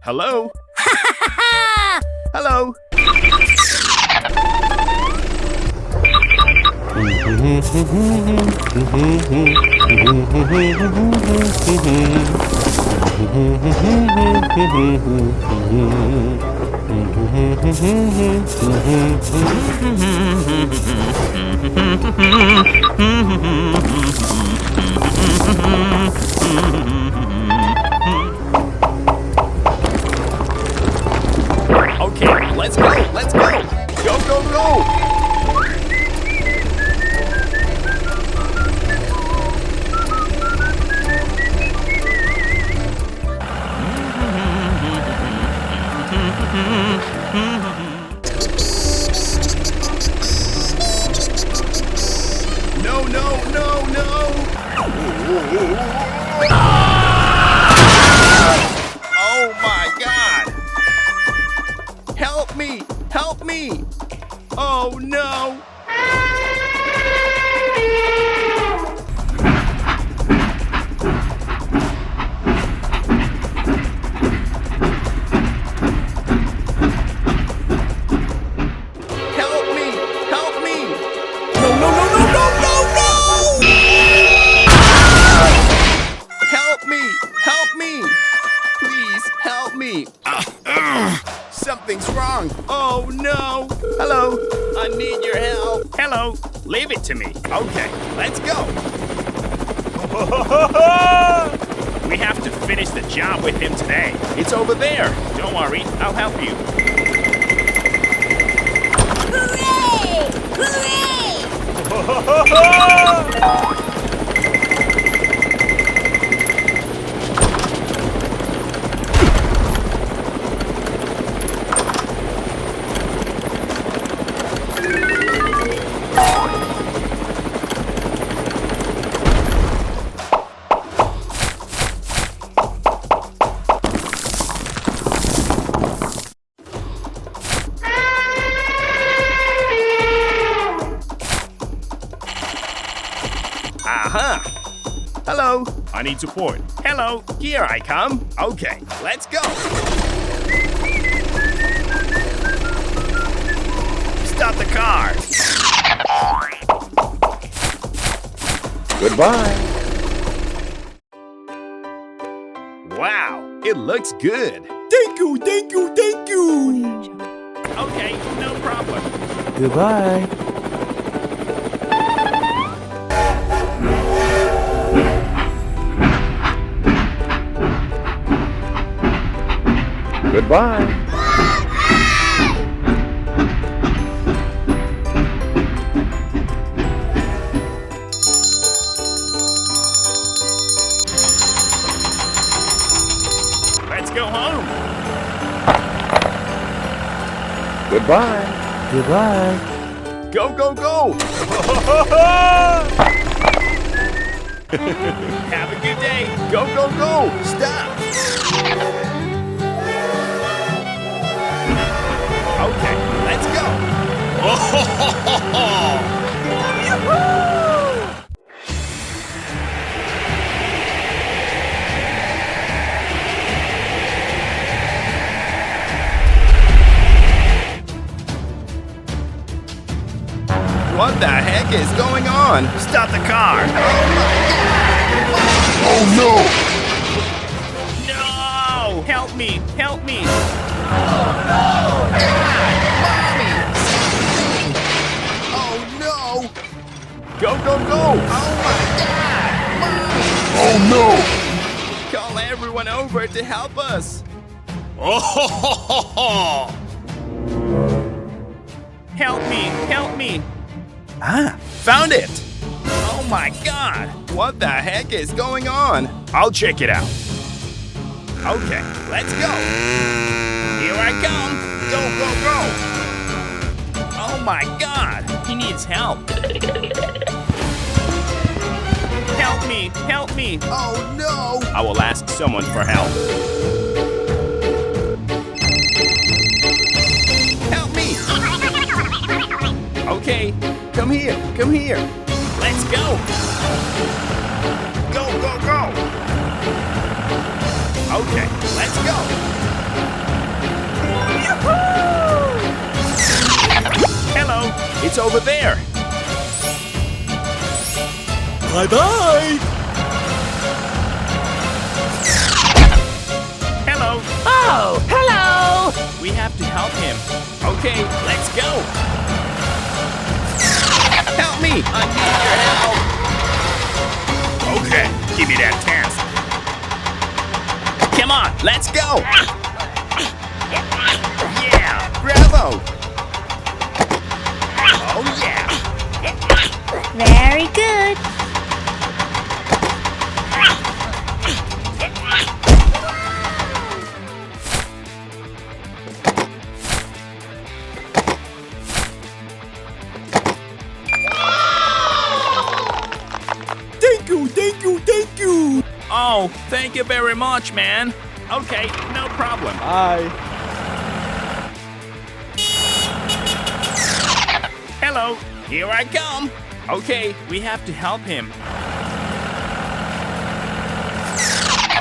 Hello? Hello? Okay, let's go, let's go! Go, go, go! No, no, no, no! Oh my God! Help me! Help me! Oh no! Help me! Help me! No, no, no, no, no, no, no! Help me! Help me! Please help me! Something's wrong. Oh no! Hello! I need your help. Hello! Leave it to me. Okay, let's go. We have to finish the job with him today. It's over there. Don't worry, I'll help you. Hooray! Hooray! Aha! Hello! I need support. Hello! Here I come. Okay, let's go! Stop the car! Goodbye. Wow! It looks good! Thank you, thank you, thank you! Okay, no problem. Goodbye. Goodbye. Let's go home! Goodbye. Goodbye. Go, go, go! Have a good day! Go, go, go! Stop! Okay, let's go! What the heck is going on? Stop the car! Oh no! No! Help me! Help me! Oh no! Go, go, go! Oh no! Call everyone over to help us! Help me! Help me! Ah! Found it! Oh my God! What the heck is going on? I'll check it out. Okay, let's go! Here I come! Go, go, go! Oh my God! He needs help! Help me! Help me! Oh no! I will ask someone for help. Help me! Okay, come here, come here. Let's go! Go, go, go! Okay, let's go! It's over there. Bye-bye. Hello. Oh, hello! We have to help him. Okay, let's go. Help me. I need your help. Okay, give me that task. Come on, let's go. Yeah, bravo. Oh, yeah. Very good. Thank you. Oh, thank you very much, man. Okay, no problem. Bye. Hello, here I come. Okay, we have to help him.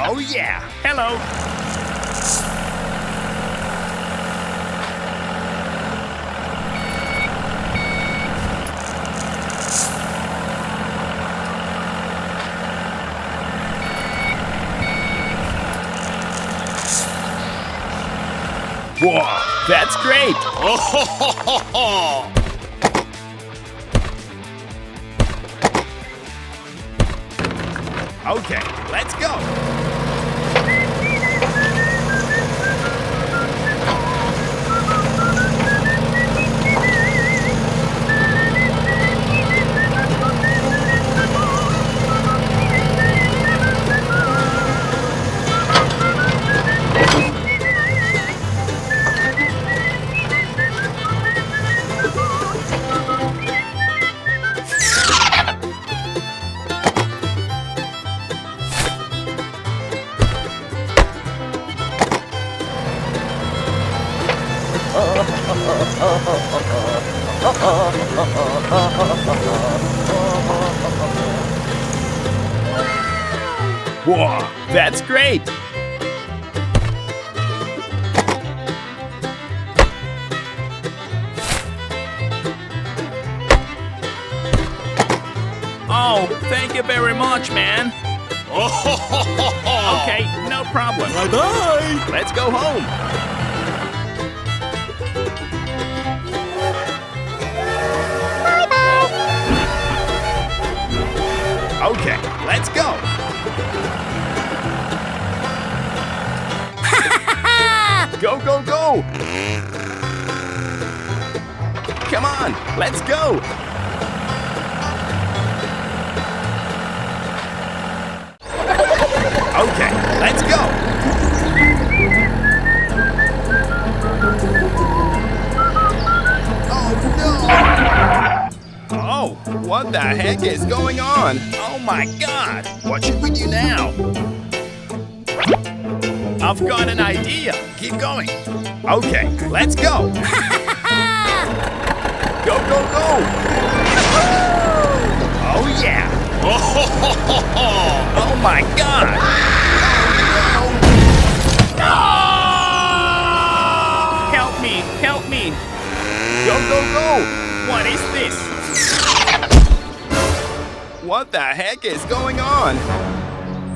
Oh, yeah. Hello. Whoa, that's great. Oh, ho, ho, ho, ho. Okay, let's go. Whoa, that's great. Oh, thank you very much, man. Okay, no problem. Bye-bye. Let's go home. Okay, let's go. Go, go, go. Come on, let's go. Okay, let's go. Oh, no. Oh, what the heck is going on? Oh, my God. What should we do now? I've got an idea. Keep going. Okay, let's go. Go, go, go. Oh, yeah. Oh, my God. Help me, help me. Go, go, go. What is this? What the heck is going on?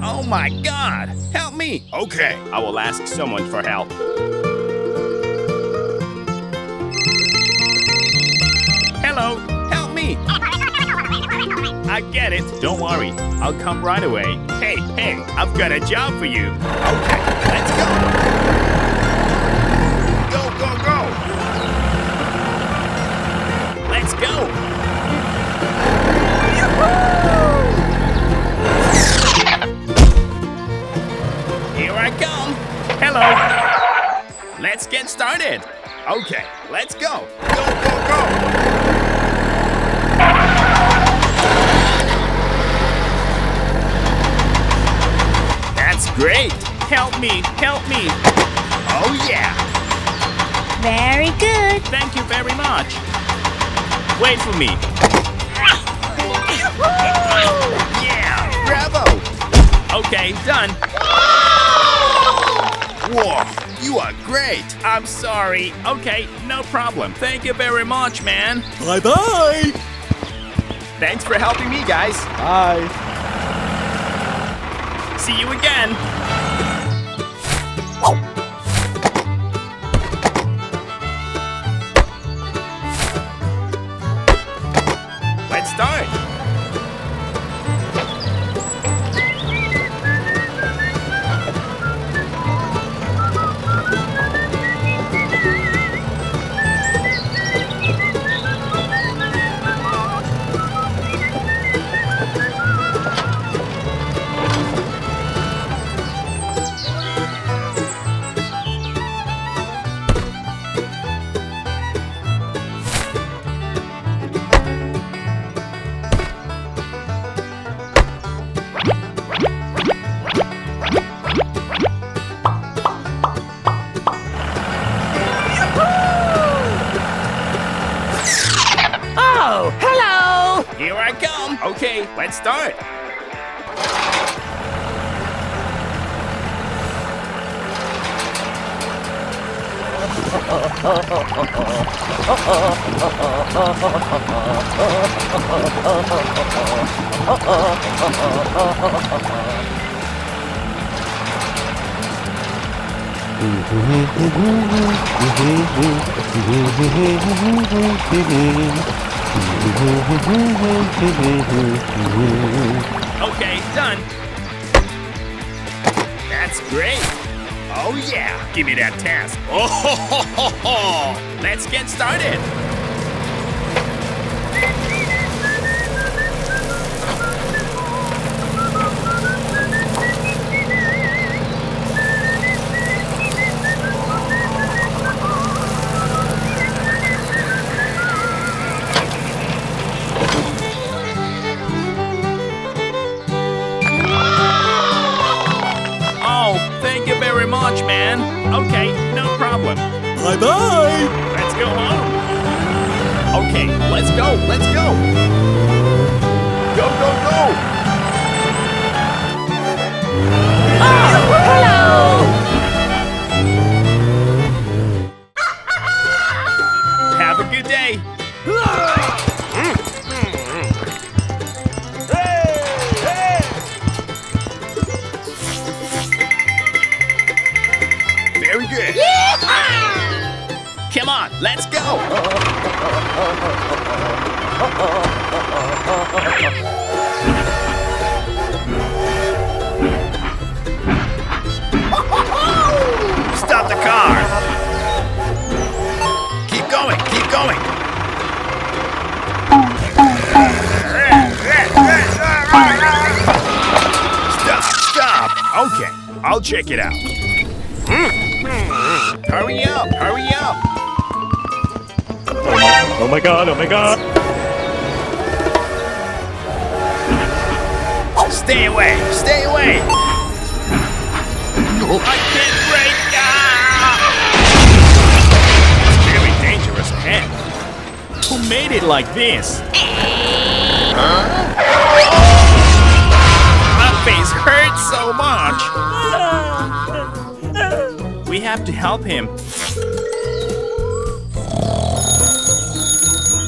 Oh my God! Help me! Okay, I will ask someone for help. Hello, help me! I get it, don't worry. I'll come right away. Hey, hey, I've got a job for you. Okay, let's go! Go, go, go! Let's go! Here I come. Hello. Let's get started. Okay, let's go. Go, go, go. That's great. Help me, help me. Oh, yeah. Very good. Thank you very much. Wait for me. Yeah, bravo. Okay, done. Whoa, you are great. I'm sorry. Okay, no problem. Thank you very much, man. Bye-bye. Thanks for helping me, guys. Bye. See you again. Let's start. Oh, hello. Here I come. Okay, let's start. Okay, done. That's great. Oh yeah, Give me that task. Oh, ho, ho, ho, ho. Let's get started. Oh, thank you very much, man. Okay, no problem. Bye-bye. Let's go home. okay, let's go, let's go. Go, go, go. Hello. Have a good day. Very good. Come on, let's go. Stop the car. Keep going, keep going. Stop, stop. Okay, I'll check it out. Hurry up, hurry up. Oh my god, oh my god. Stay away, stay away. I can't break. It's very dangerous ahead. Who made it like this? My face hurts so much. We have to help him.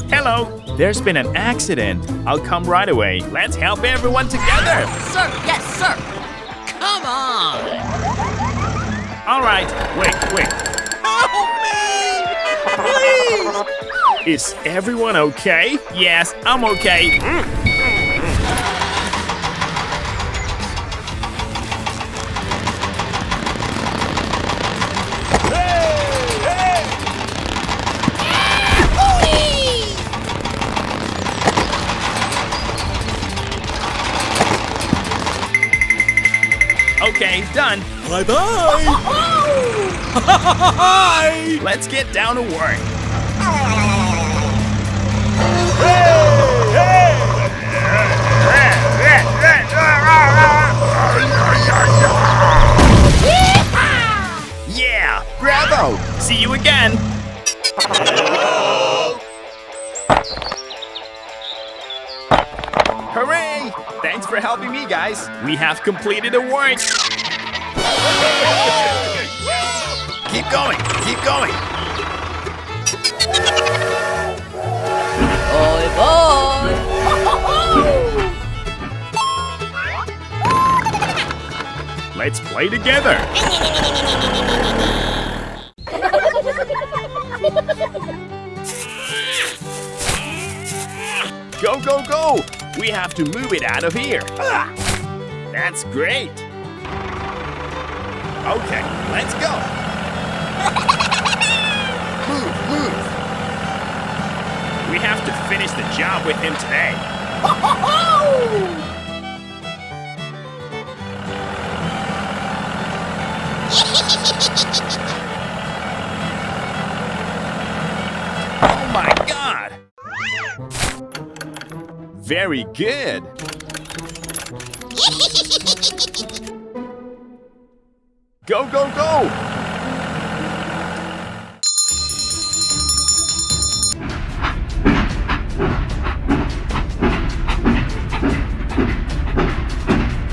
Hello. There's been an accident. I'll come right away. Let's help everyone together. Sir, yes, sir. Come on. All right. Wait. Help me, please. Is everyone okay? Yes, I'm okay. Okay, done. Bye-bye. Let's get down to work. Yeah, bravo. See you again. Hooray! Thanks for helping me, guys. We have completed the work. going. Keep going. Boy, boy. Let's play together. Go, go, go! We have to move it out of here. That's great. Okay, let's go. Move. We have to finish the job with him today. Oh my God! Very good. Go, go, go!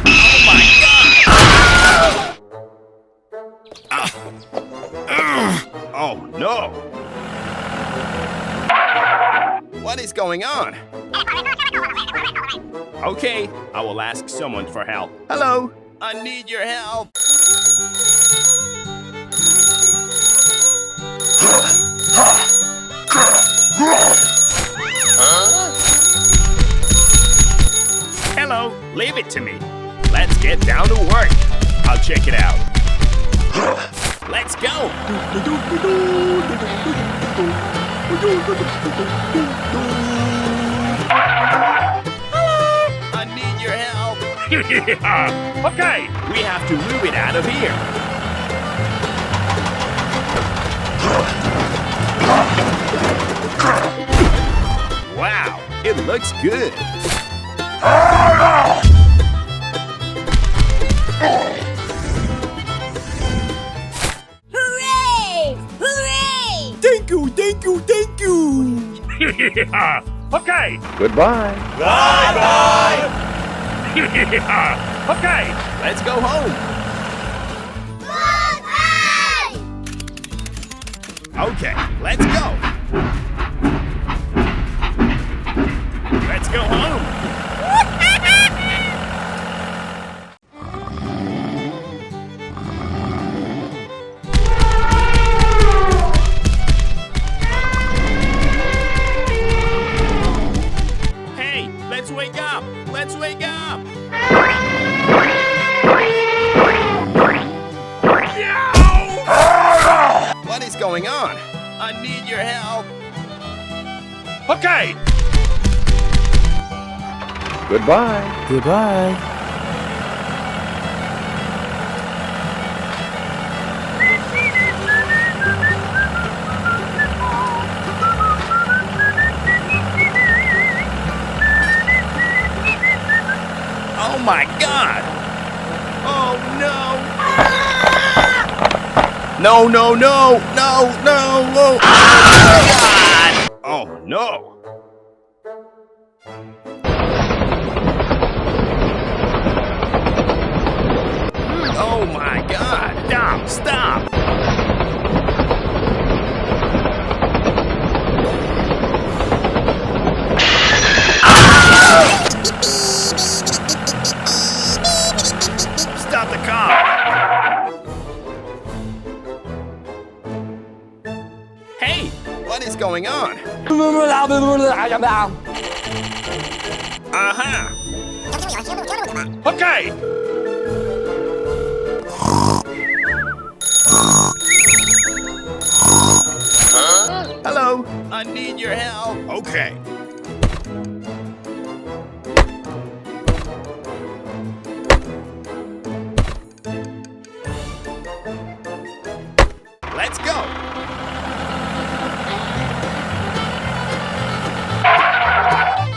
Oh my God! Oh no! What is going on? Okay, I will ask someone for help. Hello, I need your help. Hello, leave it to me. Let's get down to work. I'll check it out. Let's go. I need your help. Okay, we have to move it out of here. Wow, it looks good. Hooray! Hooray! Thank you, thank you, thank you. Okay. Goodbye. Bye-bye. Okay, let's go home. Bye! Okay, let's go. Let's go home. Hey, let's wake up. Let's wake up. What is going on? I need your help. Okay. Goodbye. Goodbye. Oh my God! Oh no! No, no, no, no, no, no! God! Oh no! Oh my God! Stop! Stop! Stop the car! Hey, what is going on? Uh-huh. Okay. Hello, I need your help. Okay. Let's go.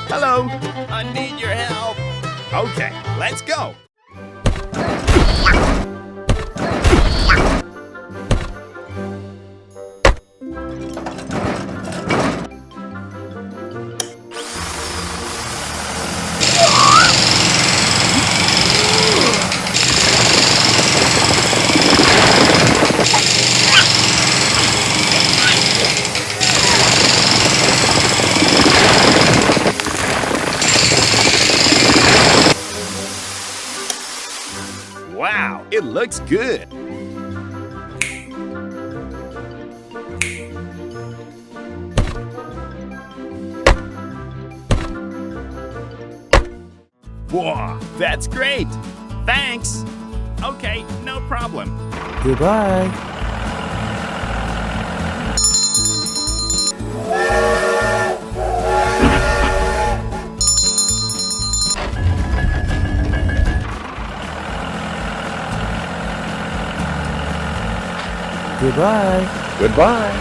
Hello, I need your help. Okay, let's go. looks good. Whoa, that's great. Thanks. Okay, no problem. Goodbye. Goodbye. Goodbye.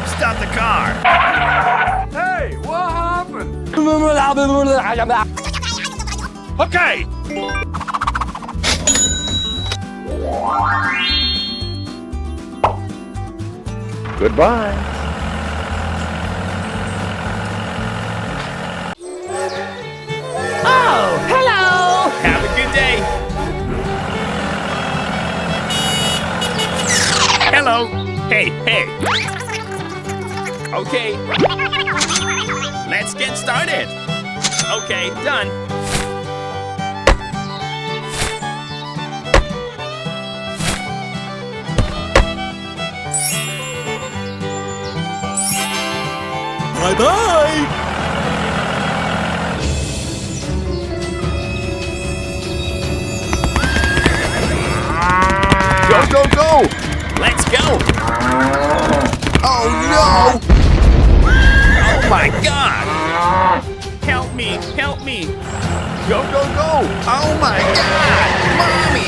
Stop the car. Hey, what happened? Okay. Goodbye. Oh, hello. Have a good day. Hello. Hey, hey. Okay. Let's get started. Okay, done. Bye-bye. Go, go, go! Let's go! Oh no! Oh my god! Help me! Help me! Go, go, go! Oh my god! Mommy!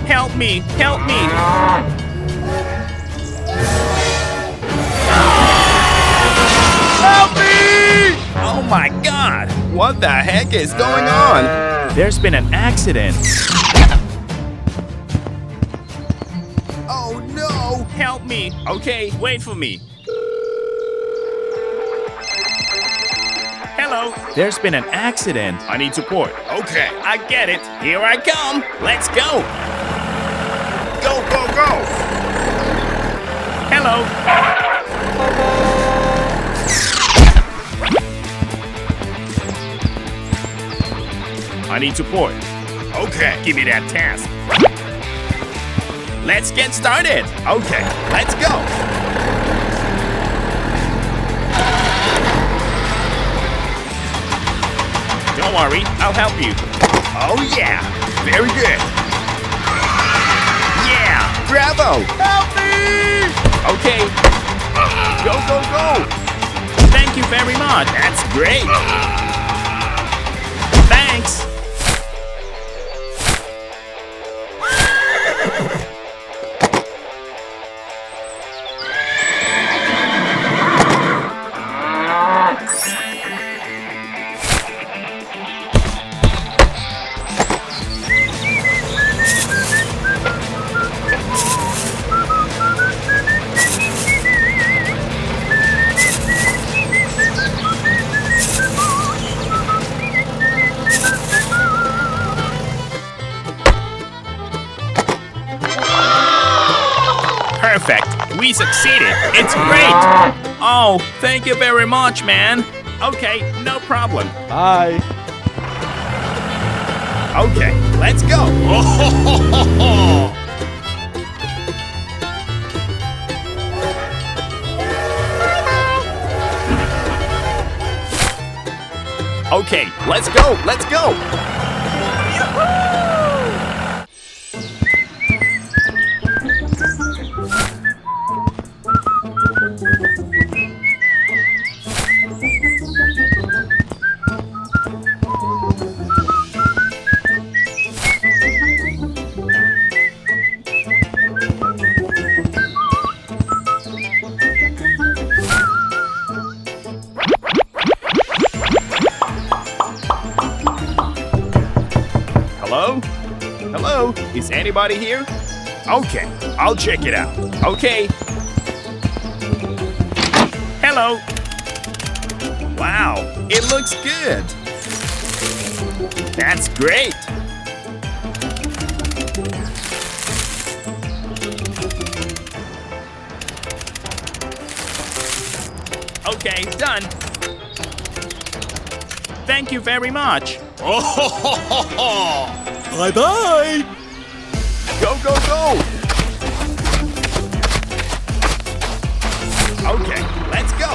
Help me! Help me! Help me! Oh my god! What the heck is going on? There's been an accident. Oh no! Help me! Okay, wait for me. Hello. There's been an accident. I need support. Okay, I get it. Here I come. Let's go. Go, go, go. Hello. I need support. Okay, give me that task. Let's get started. Okay, let's go. Don't worry, I'll help you. Oh yeah, very good. Yeah, bravo. Help me. Okay. Go, go, go. Thank you very much. That's great. Thanks. Perfect. We succeeded. It's great. Oh, thank you very much, man. Okay, no problem. Bye. Okay, let's go. Okay, let's go. Let's go. Hello? Hello? Is anybody here? Okay, I'll check it out. Okay. Hello. Wow, it looks good. That's great. Okay, done. Thank you very much. Bye-bye. Go, go, go! Okay, let's go.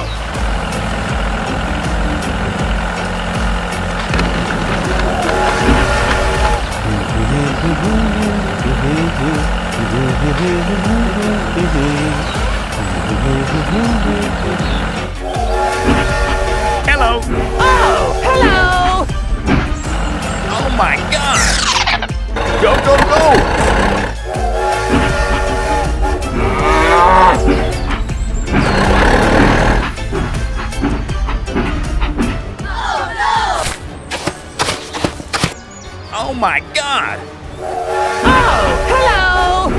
Hello. Oh, hello. Oh my God. Go, go, go. Oh my God. Oh, hello.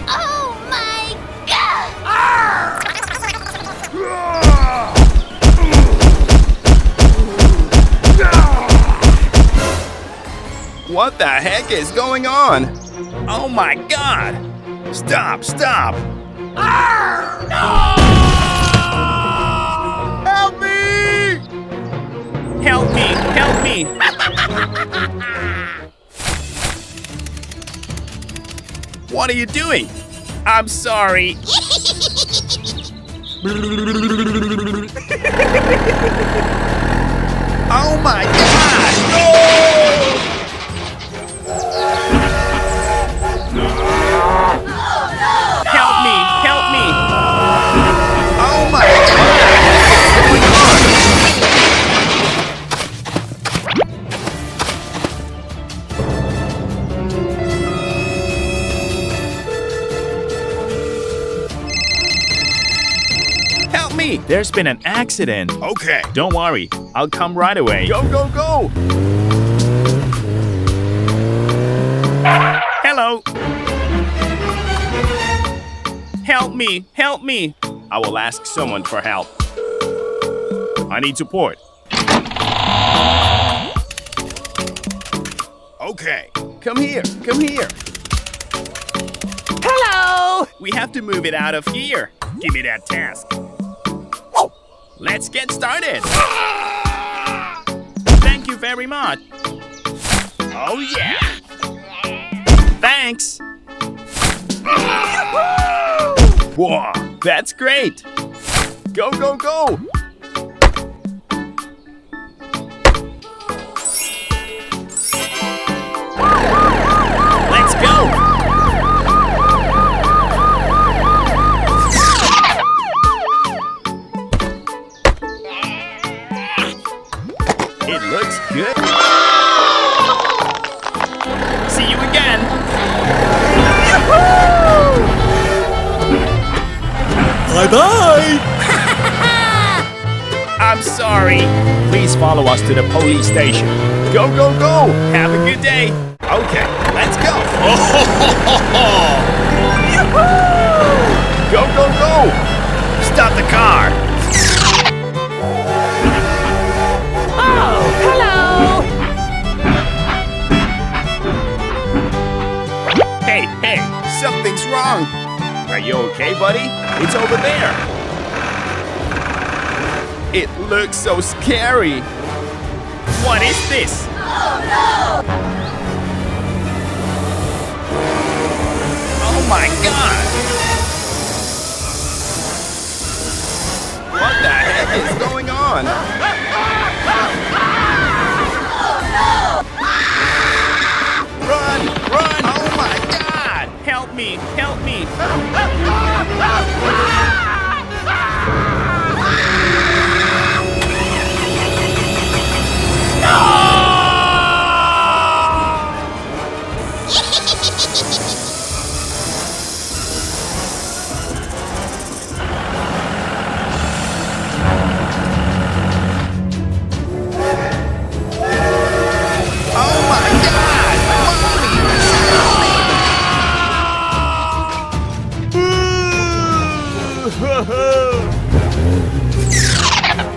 Oh my god! What the heck is going on? Oh my God. Stop, stop. Help me! Help me, help me. What are you doing? I'm sorry. Oh my God! Help me! Help me! Oh my God! Help me! There's been an accident. Okay. Don't worry, I'll come right away. Go, go, go! Hello! Help me! Help me! I will ask someone for help. I need support. Okay, come here, come here. Hello. We have to move it out of here. Give me that task. Let's get started. Thank you very much. Oh yeah. Thanks. Whoa, that's great. Go, go, go. Let's go. It looks good. See you again. Bye-bye. I'm sorry. Please follow us to the police station. Go, go, go. Have a good day. Okay, let's go. Go, go, go. Stop the car. Oh, hello. Hey, hey, something's wrong. Are you okay, buddy? It's over there. It looks so scary. What is this? Oh my God! What the heck is going on? Run! Run! Oh my God! Help me! Help me!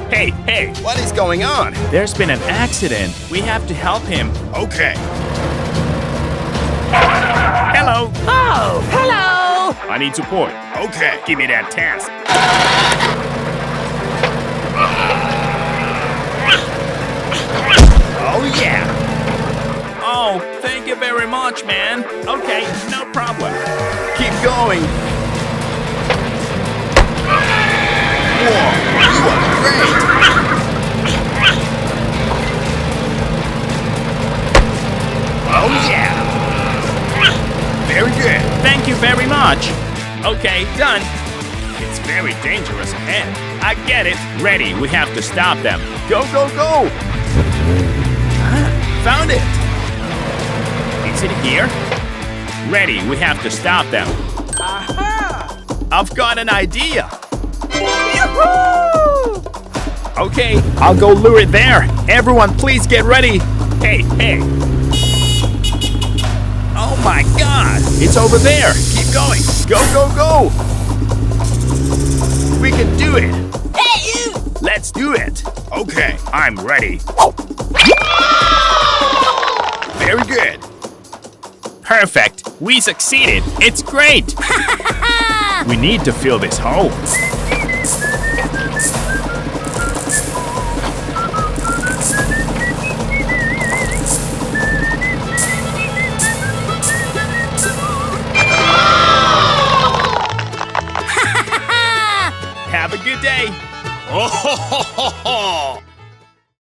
Hey, hey, what is going on? There's been an accident. We have to help him. Okay. Hello. Oh, hello. I need support. Okay. Give me that task. Oh, yeah. Oh, thank you very much, man. Okay, no problem. Keep going. Whoa, you are great. Oh, yeah. Very good. Thank you very much. Okay, done. It's very dangerous ahead. I get it. Ready, we have to stop them. Go, go, go. Found it. Is it here? Ready, we have to stop them. I've got an idea. Okay, I'll go lure it there. Everyone, please get ready. Hey, hey. Oh my God! It's over there. Keep going. Go, go, go. We can do it. Hey, you! Let's do it. Okay, I'm ready. Very good. Perfect. We succeeded. It's great. We need to fill this hole. Have a good day. Oh, ho, ho, ho, ho.